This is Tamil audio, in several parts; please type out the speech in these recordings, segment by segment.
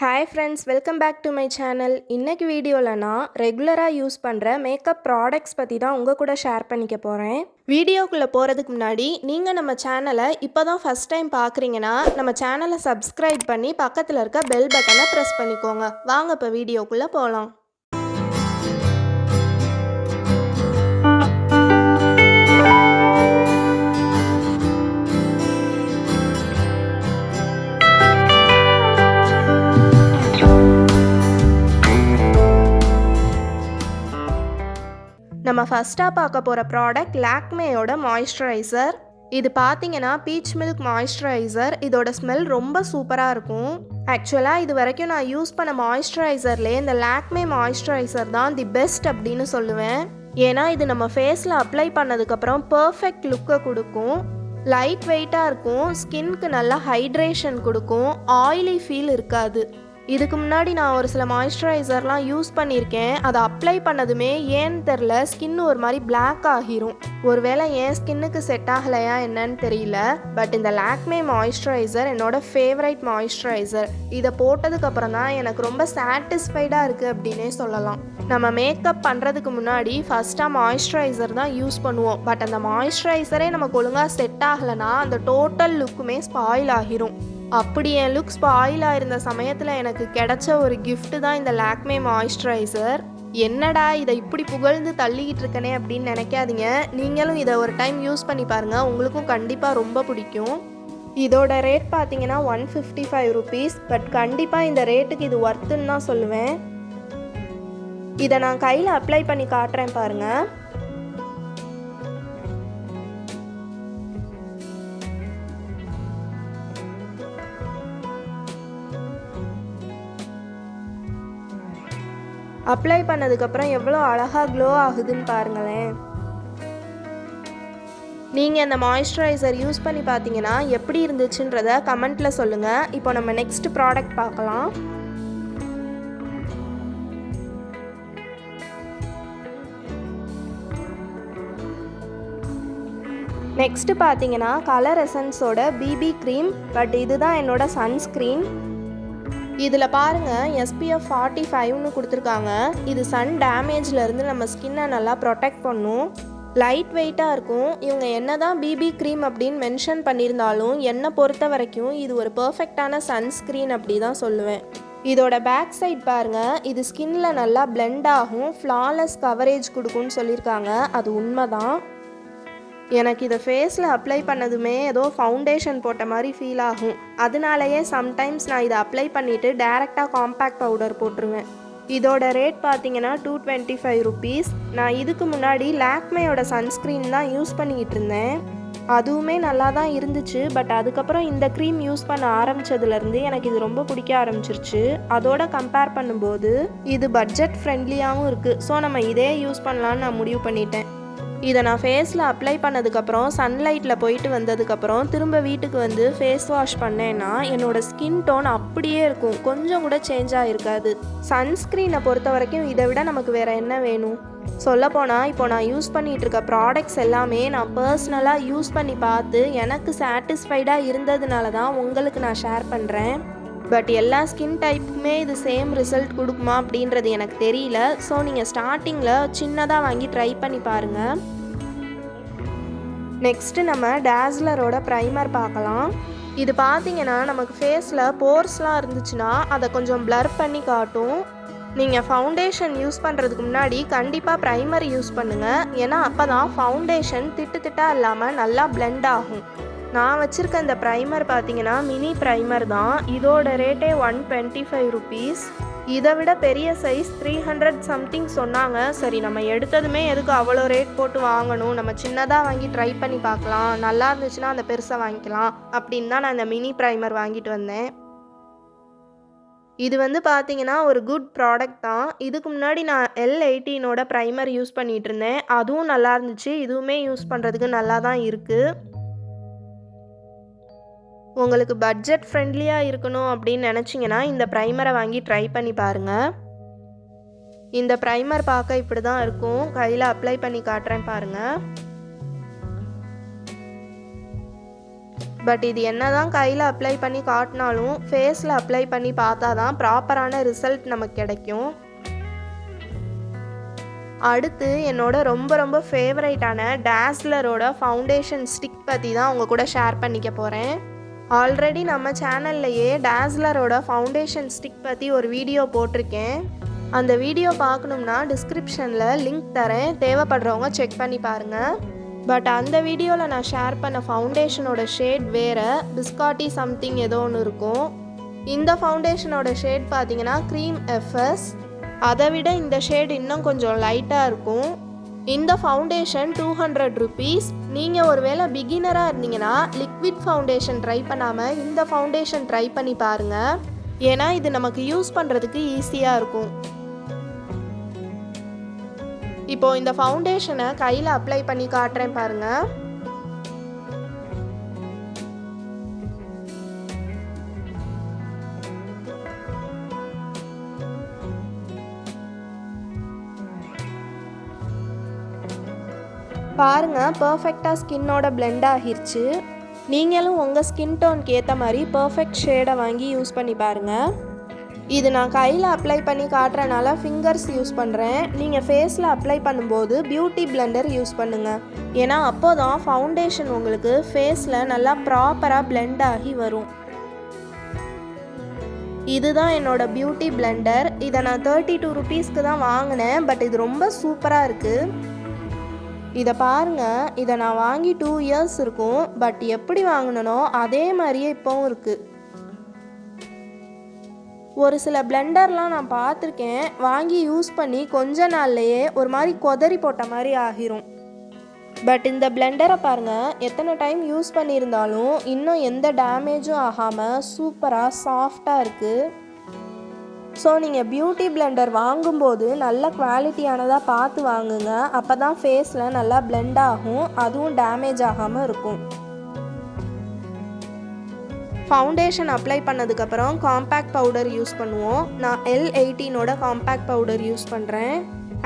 Hi friends, welcome back to my channel. இன்னைக்கு வீடியோவில் நான் ரெகுலராக யூஸ் பண்ணுற மேக்கப் ப்ராடக்ட்ஸ் பற்றி தான் உங்கள் கூட ஷேர் பண்ணிக்க போகிறேன். வீடியோக்குள்ளே போகிறதுக்கு முன்னாடி நீங்கள் நம்ம சேனலை இப்போ தான் ஃபஸ்ட் டைம் பார்க்குறீங்கன்னா நம்ம சேனலை சப்ஸ்கிரைப் பண்ணி பக்கத்தில் இருக்க பெல் பட்டனை ப்ரெஸ் பண்ணிக்கோங்க. வாங்க இப்போ வீடியோக்குள்ளே போகலாம். நம்ம ஃபஸ்ட்டாக பார்க்க போகிற ப்ராடக்ட் லாக்மேயோட மாய்ஸ்சரைசர். இது பார்த்தீங்கன்னா பீச் மில்க் மாய்ஸ்சரைசர். இதோட ஸ்மெல் ரொம்ப சூப்பராக இருக்கும். ஆக்சுவலாக இது வரைக்கும் நான் யூஸ் பண்ண மாய்ஸ்சரைசர்லேயே இந்த லாக்மே மாய்ஸ்சரைசர் தான் தி பெஸ்ட் அப்படின்னு சொல்லுவேன். ஏன்னா இது நம்ம ஃபேஸில் அப்ளை பண்ணதுக்கப்புறம் பர்ஃபெக்ட் லுக்கை கொடுக்கும். லைட் வெயிட்டாக இருக்கும். ஸ்கின்க்கு நல்லா ஹைட்ரேஷன் கொடுக்கும். ஆயிலி ஃபீல் இருக்காது. இதுக்கு முன்னாடி நான் ஒரு சில மாய்ஸ்சரைசர்லாம் யூஸ் பண்ணியிருக்கேன். அதை அப்ளை பண்ணதுமே ஏன்னு தெரில, ஸ்கின் ஒரு மாதிரி பிளாக் ஆகிரும். ஒருவேளை என் ஸ்கின்னுக்கு செட் ஆகலையா என்னன்னு தெரியல. பட் இந்த லாக்மே மாய்ஸ்சரைசர் என்னோட ஃபேவரைட் மாய்ஸ்சரைசர். இதை போட்டதுக்கப்புறம் தான் எனக்கு ரொம்ப சாட்டிஸ்ஃபைடாக இருக்குது அப்படின்னே சொல்லலாம். நம்ம மேக்கப் பண்ணுறதுக்கு முன்னாடி ஃபஸ்ட்டாக மாய்ஸ்சரைசர் தான் யூஸ் பண்ணுவோம். பட் அந்த மாய்ஸ்சரைசரே நமக்கு ஒழுங்காக செட் ஆகலைன்னா அந்த டோட்டல் லுக்குமே ஸ்பாயில் ஆகிரும். அப்படி என் லுக் ஸ்பாயிலாக இருந்த சமயத்தில் எனக்கு கிடைச்ச ஒரு கிஃப்ட் தான் இந்த லாக்மே மாய்ஸ்சரைசர். என்னடா இதை இப்படி புகழ்ந்து தள்ளிக்கிட்டு இருக்கனே அப்படின்னு நினைக்காதீங்க. நீங்களும் இதை ஒரு டைம் யூஸ் பண்ணி பாருங்கள், உங்களுக்கும் கண்டிப்பாக ரொம்ப பிடிக்கும். இதோட ரேட் பார்த்தீங்கன்னா 155 rupees. பட் கண்டிப்பாக இந்த ரேட்டுக்கு இது ஒர்த்துன்னு தான் சொல்லுவேன். இதை நான் கையில் அப்ளை பண்ணி காட்டுறேன் பாருங்கள். அப்ளை பண்ணதுக்கப்புறம் எவ்வளோ அழகாக க்ளோ ஆகுதுன்னு பாருங்களேன். நீங்கள் அந்த மாய்ஸ்சரைசர் யூஸ் பண்ணி பார்த்தீங்கன்னா எப்படி இருந்துச்சுன்றதை கமெண்ட்டில் சொல்லுங்கள். இப்போ நம்ம நெக்ஸ்ட் ப்ராடக்ட் பார்க்கலாம். நெக்ஸ்ட்டு பார்த்தீங்கன்னா கலர் எசன்ஸோட பிபி க்ரீம். பட் இதுதான் என்னோட சன்ஸ்க்ரீன். இதில் பாருங்கள் SPF 45ன்னு கொடுத்துருக்காங்க. இது சன் டேமேஜ்லேருந்து நம்ம ஸ்கின்னை நல்லா ப்ரொடெக்ட் பண்ணும். லைட் வெயிட்டாக இருக்கும். இவங்க என்ன தான் பிபி க்ரீம் அப்படின்னு மென்ஷன் பண்ணியிருந்தாலும் என்னை பொறுத்த வரைக்கும் இது ஒரு பர்ஃபெக்டான சன்ஸ்க்ரீன் அப்படி தான் சொல்லுவேன். இதோட பேக் சைட் பாருங்கள். இது ஸ்கின்னில் நல்லா பிளெண்ட் ஆகும். ஃப்ளாலெஸ் கவரேஜ் கொடுக்கும்னு சொல்லியிருக்காங்க. அது உண்மை தான். எனக்கு இதை ஃபேஸில் அப்ளை பண்ணதுமே ஏதோ ஃபவுண்டேஷன் போட்ட மாதிரி ஃபீல் ஆகும். அதனாலேயே சம்டைம்ஸ் நான் இதை அப்ளை பண்ணிவிட்டு டேரெக்டாக காம்பேக்ட் பவுடர் போட்டுருவேன். இதோட ரேட் பார்த்தீங்கன்னா 225 rupees. நான் இதுக்கு முன்னாடி லாக்மேயோட சன்ஸ்க்ரீன் தான் யூஸ் பண்ணிக்கிட்டு இருந்தேன். அதுவுமே நல்லா தான் இருந்துச்சு. பட் அதுக்கப்புறம் இந்த க்ரீம் யூஸ் பண்ண ஆரம்பித்ததுலேருந்து எனக்கு இது ரொம்ப பிடிக்க ஆரம்பிச்சிருச்சு. அதோட கம்பேர் பண்ணும்போது இது பட்ஜெட் ஃப்ரெண்ட்லியாகவும் இருக்குது. ஸோ நம்ம இதே யூஸ் பண்ணலான்னு நான் முடிவு பண்ணிட்டேன். இதை நான் ஃபேஸில் அப்ளை பண்ணதுக்கப்புறம் சன்லைட்டில் போயிட்டு வந்ததுக்கப்புறம் திரும்ப வீட்டுக்கு வந்து ஃபேஸ் வாஷ் பண்ணேன்னா என்னோடய ஸ்கின் டோன் அப்படியே இருக்கும். கொஞ்சம் கூட சேஞ்ச் ஆகிருக்காது. சன்ஸ்க்ரீனை பொறுத்த வரைக்கும் இதை விட நமக்கு வேறு என்ன வேணும்? சொல்லப்போனால் இப்போ நான் யூஸ் பண்ணிகிட்டு இருக்க ப்ராடக்ட்ஸ் எல்லாமே நான் பர்சனலாக யூஸ் பண்ணி பார்த்து எனக்கு சாட்டிஸ்ஃபைடாக இருந்ததுனால தான் உங்களுக்கு நான் ஷேர் பண்ணுறேன். பட் எல்லா ஸ்கின் டைப்புக்குமே இது சேம் ரிசல்ட் கொடுக்குமா அப்படின்றது எனக்கு தெரியல. ஸோ நீங்கள் ஸ்டார்டிங்கில் சின்னதாக வாங்கி ட்ரை பண்ணி பாருங்கள். நெக்ஸ்ட்டு நம்ம டேஸ்லரோட ப்ரைமர் பார்க்கலாம். இது பார்த்தீங்கன்னா நமக்கு ஃபேஸில் போர்ஸ்லாம் இருந்துச்சுன்னா அதை கொஞ்சம் பிளர் பண்ணி காட்டும். நீங்கள் ஃபவுண்டேஷன் யூஸ் பண்ணுறதுக்கு முன்னாடி கண்டிப்பாக ப்ரைமர் யூஸ் பண்ணுங்கள். ஏன்னா அப்போ தான் ஃபவுண்டேஷன் திட்டாக இல்லாமல் நல்லா பிளெண்ட் ஆகும். நான் வச்சுருக்க இந்த ப்ரைமர் பார்த்தீங்கன்னா மினி ப்ரைமர் தான். இதோட ரேட்டே 125 rupees. இதை விட பெரிய சைஸ் 300 சம்திங் சொன்னாங்க. சரி, நம்ம எடுத்ததுமே எதுக்கு அவ்வளோ ரேட் போட்டு வாங்கணும், நம்ம சின்னதாக வாங்கி ட்ரை பண்ணி பார்க்கலாம், நல்லா இருந்துச்சுன்னா அந்த பெருசாக வாங்கிக்கலாம் அப்படின்னு தான் நான் இந்த மினி ப்ரைமர் வாங்கிட்டு வந்தேன். இது வந்து பார்த்தீங்கன்னா ஒரு குட் ப்ராடக்ட் தான். இதுக்கு முன்னாடி நான் L18ஓட ப்ரைமர் யூஸ் பண்ணிகிட்டு இருந்தேன். அதுவும் நல்லா இருந்துச்சு. இதுவுமே யூஸ் பண்ணுறதுக்கு நல்லா தான் இருக்குது. உங்களுக்கு பட்ஜெட் ஃப்ரெண்ட்லியாக இருக்கணும் அப்படின்னு நினச்சிங்கன்னா இந்த ப்ரைமரை வாங்கி ட்ரை பண்ணி பாருங்கள். இந்த ப்ரைமர் பார்க்க இப்படி தான் இருக்கும். கையில் அப்ளை பண்ணி காட்டுறேன் பாருங்கள். பட் இது என்ன தான் கையில் அப்ளை பண்ணி காட்டினாலும் ஃபேஸில் அப்ளை பண்ணி பார்த்தா தான் ப்ராப்பரான ரிசல்ட் நமக்கு கிடைக்கும். அடுத்து என்னோட ரொம்ப ரொம்ப ஃபேவரைட்டான டாஸ்லரோட ஃபவுண்டேஷன் ஸ்டிக் பற்றி தான் உங்கள் கூட ஷேர் பண்ணிக்க போகிறேன். ஆல்ரெடி நம்ம சேனல்லையே டாஸ்லரோட ஃபவுண்டேஷன் ஸ்டிக் பற்றி ஒரு வீடியோ போட்டிருக்கேன். அந்த வீடியோ பார்க்கணும்னா டிஸ்கிரிப்ஷனில் லிங்க் தரேன், தேவைப்படுறவங்க செக் பண்ணி பாருங்கள். பட் அந்த வீடியோவில் நான் ஷேர் பண்ண ஃபவுண்டேஷனோட ஷேட் வேறு, பிஸ்காட்டி சம்திங் ஏதோ ஒன்று இருக்கும். இந்த ஃபவுண்டேஷனோட ஷேட் பார்த்தீங்கன்னா க்ரீம் எஃப்எஸ். அதை விட இந்த ஷேட் இன்னும் கொஞ்சம் லைட்டாக இருக்கும். இந்த ஃபவுண்டேஷன் 200 rupees. நீங்கள் ஒருவேளை பிகினராக இருந்தீங்கன்னா லிக்விட் ஃபவுண்டேஷன் ட்ரை பண்ணாமல் இந்த ஃபவுண்டேஷன் ட்ரை பண்ணி பாருங்கள். ஏன்னா இது நமக்கு யூஸ் பண்ணுறதுக்கு ஈஸியாக இருக்கும். இப்போ இந்த ஃபவுண்டேஷனை கையில் அப்ளை பண்ணி காட்டுறேன் பாருங்கள். பாருங்கள், பர்ஃபெக்டாக ஸ்கின்னோட பிளெண்ட் ஆகிருச்சு. நீங்களும் உங்கள் ஸ்கின் டோனுக்கு ஏற்ற மாதிரி பர்ஃபெக்ட் ஷேடை வாங்கி யூஸ் பண்ணி பாருங்கள். இது நான் கையில் அப்ளை பண்ணி காட்டுறனால ஃபிங்கர்ஸ் யூஸ் பண்ணுறேன். நீங்கள் ஃபேஸில் அப்ளை பண்ணும்போது பியூட்டி பிளெண்டர் யூஸ் பண்ணுங்கள். ஏன்னா அப்போ தான் ஃபவுண்டேஷன் உங்களுக்கு ஃபேஸில் நல்லா ப்ராப்பராக பிளெண்ட் ஆகி வரும். இதுதான் என்னோட பியூட்டி பிளெண்டர். இதை நான் 32 rupeesக்கு தான் வாங்கினேன். பட் இது ரொம்ப சூப்பராக இருக்குது. இதை பாருங்கள், இதை நான் வாங்கி 2 years இருக்கும். பட் எப்படி வாங்கினனோ அதே மாதிரியே இப்போவும் இருக்குது. ஒரு சில பிளெண்டர்லாம் நான் பார்த்துருக்கேன், வாங்கி யூஸ் பண்ணி கொஞ்ச நாள்லையே ஒரு மாதிரி கொதறி போட்ட மாதிரி ஆகிரும். பட் இந்த பிளெண்டரை பாருங்கள், எத்தனை டைம் யூஸ் பண்ணியிருந்தாலும் இன்னும் எந்த டேமேஜும் ஆகாமல் சூப்பராக சாஃப்டாக இருக்குது. ஸோ நீங்கள் பியூட்டி பிளெண்டர் வாங்கும்போது நல்ல குவாலிட்டியானதாக பார்த்து வாங்குங்க. அப்போ தான் ஃபேஸில் நல்லா பிளெண்ட் ஆகும், அதுவும் டேமேஜ் ஆகாமல் இருக்கும். ஃபவுண்டேஷன் அப்ளை பண்ணதுக்கப்புறம் காம்பேக்ட் பவுடர் யூஸ் பண்ணுவோம். நான் L18ஓட காம்பேக்ட் பவுடர் யூஸ் பண்ணுறேன்.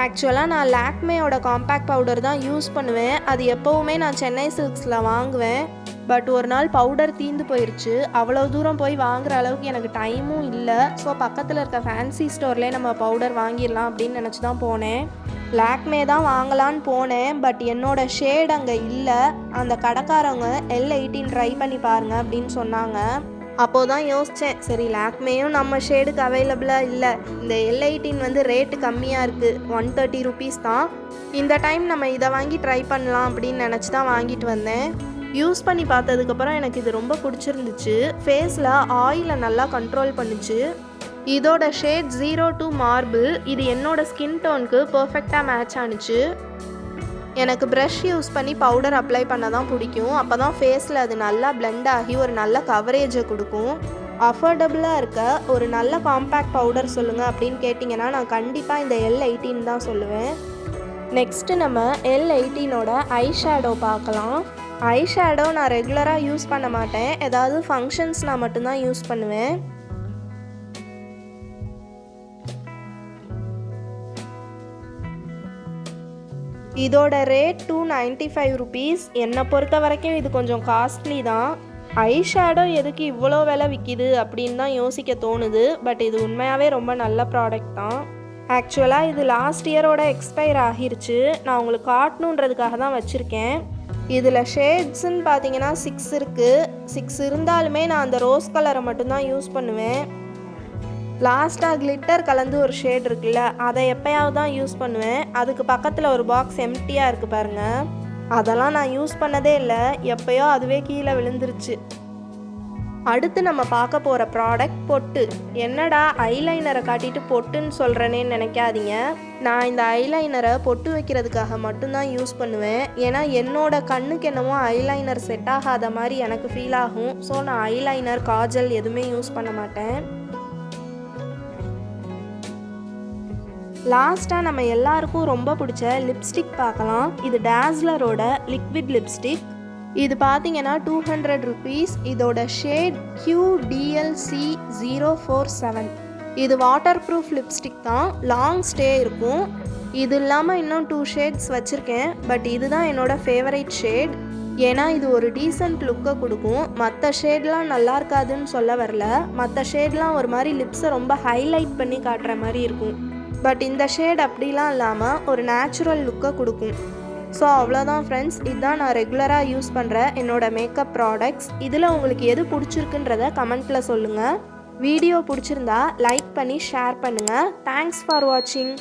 ஆக்சுவலாக நான் லாக்மேயோட காம்பேக்ட் பவுடர் தான் யூஸ் பண்ணுவேன். அது எப்போவுமே நான் சென்னை சில்க்ஸில் வாங்குவேன். பட் ஒரு நாள் பவுடர் தீர்ந்து போயிடுச்சு. அவ்வளோ தூரம் போய் வாங்குற அளவுக்கு எனக்கு டைமும் இல்லை. ஸோ பக்கத்தில் இருக்க ஃபேன்சி ஸ்டோர்லேயே நம்ம பவுடர் வாங்கிடலாம் அப்படின்னு நினச்சி தான் போனேன். லாக்மே தான் வாங்கலான்னு போனேன். பட் என்னோட ஷேட் அங்கே இல்லை. அந்த கடைக்காரவங்க L18 ட்ரை பண்ணி பாருங்க அப்படின்னு சொன்னாங்க. அப்போது தான் யோசித்தேன், சரி லாக்மேயும் நம்ம ஷேடுக்கு அவைலபிளாக இல்லை, இந்த L18 வந்து ரேட்டு கம்மியாக இருக்குது, 130 rupees தான். இந்த டைம் நம்ம இதை வாங்கி ட்ரை பண்ணலாம் அப்படின்னு நினச்சி தான் வாங்கிட்டு வந்தேன். யூஸ் பண்ணி பார்த்ததுக்கப்புறம் எனக்கு இது ரொம்ப பிடிச்சிருந்துச்சு. ஃபேஸில் ஆயிலை நல்லா கண்ட்ரோல் பண்ணுச்சு. இதோட ஷேட் 02 மார்பிள். இது என்னோட ஸ்கின் டோனுக்கு பர்ஃபெக்டாக மேட்ச் ஆனிச்சு. எனக்கு ப்ரஷ் யூஸ் பண்ணி பவுடர் அப்ளை பண்ண தான் பிடிக்கும். அப்போ தான் ஃபேஸில் அது நல்லா பிளெண்ட் ஆகி ஒரு நல்ல கவரேஜை கொடுக்கும். அஃபோர்டபுளாக இருக்க ஒரு நல்ல காம்பேக்ட் பவுடர் சொல்லுங்கள் அப்படின்னு கேட்டிங்கன்னா நான் கண்டிப்பாக இந்த L18 தான் சொல்லுவேன். நெக்ஸ்ட்டு நம்ம L18ஓட ஐ ஷேடோ பார்க்கலாம். ஐ ஷேடோ நான் ரெகுலராக யூஸ் பண்ண மாட்டேன், ஏதாவது ஃபங்க்ஷன்ஸ்னால் மட்டும்தான் யூஸ் பண்ணுவேன். இதோட ரேட் 295 rupees. என்னை பொறுத்த வரைக்கும் இது கொஞ்சம் காஸ்ட்லி தான். ஐ ஷேடோ எதுக்கு இவ்வளோ விலை விற்கிது அப்படின்னு தான் யோசிக்க தோணுது. பட் இது உண்மையாகவே ரொம்ப நல்ல ப்ராடக்ட் தான். ஆக்சுவலாக இது லாஸ்ட் இயரோட எக்ஸ்பயர் ஆகிருச்சு. நான் உங்களுக்கு காட்டணுன்றதுக்காக தான் வச்சுருக்கேன். இதில் ஷேட்ஸுன்னு பார்த்தீங்கன்னா 6 இருக்குது. 6 இருந்தாலுமே நான் அந்த ரோஸ் கலரை மட்டும்தான் யூஸ் பண்ணுவேன். லாஸ்ட்டாக கிளிட்டர் கலந்து ஒரு ஷேட் இருக்குல்ல, அதை எப்போயாவது தான் யூஸ் பண்ணுவேன். அதுக்கு பக்கத்தில் ஒரு பாக்ஸ் எம்டியாக இருக்குது பாருங்கள், அதெல்லாம் நான் யூஸ் பண்ணதே இல்லை. எப்போயோ அதுவே கீழே விழுந்துருச்சு. அடுத்து நம்ம பார்க்க போகிற ப்ராடக்ட் பொட்டு. என்னடா ஐலைனரை காட்டிட்டு பொட்டுன்னு சொல்கிறேனேன்னு நினைக்காதீங்க. நான் இந்த ஐலைனரை பொட்டு வைக்கிறதுக்காக மட்டும்தான் யூஸ் பண்ணுவேன். ஏன்னா என்னோட கண்ணுக்கு என்னமோ ஐலைனர் செட் ஆகாத மாதிரி எனக்கு ஃபீல் ஆகும். ஸோ நான் ஐலைனர், காஜல் எதுவுமே யூஸ் பண்ண மாட்டேன். லாஸ்ட்டாக நம்ம எல்லாருக்கும் ரொம்ப பிடிச்ச லிப்ஸ்டிக் பார்க்கலாம். இது டாஸ்லரோட லிக்விட் லிப்ஸ்டிக். இது பார்த்தீங்கன்னா 200 rupees. இதோட ஷேட் QDLC 047. இது வாட்டர் ப்ரூஃப் லிப்ஸ்டிக் தான், லாங் ஸ்டே இருக்கும். இது இல்லாமல் இன்னும் 2 ஷேட்ஸ் வச்சுருக்கேன். பட் இதுதான் என்னோட ஃபேவரைட் ஷேட். ஏன்னா இது ஒரு டீசென்ட் லுக்கை கொடுக்கும். மற்ற ஷேட்லாம் நல்லா இருக்காதுன்னு சொல்ல வரல. மற்ற ஷேட்லாம் ஒரு மாதிரி லிப்ஸை ரொம்ப ஹைலைட் பண்ணி காட்டுற மாதிரி இருக்கும். பட் இந்த ஷேட் அப்படிலாம் இல்லாமல் ஒரு நேச்சுரல் லுக்கை கொடுக்கும். ஸோ அவ்வளோதான் ஃப்ரெண்ட்ஸ், இதுதான் நான் ரெகுலராக யூஸ் பண்ணுற என்னோடய மேக்கப் ப்ராடக்ட்ஸ். இதில் உங்களுக்கு எது பிடிச்சிருக்குன்றத கமெண்ட்டில் சொல்லுங்கள். வீடியோ பிடிச்சிருந்தா லைக் பண்ணி ஷேர் பண்ணுங்கள். தேங்க்ஸ் ஃபார் வாட்சிங்.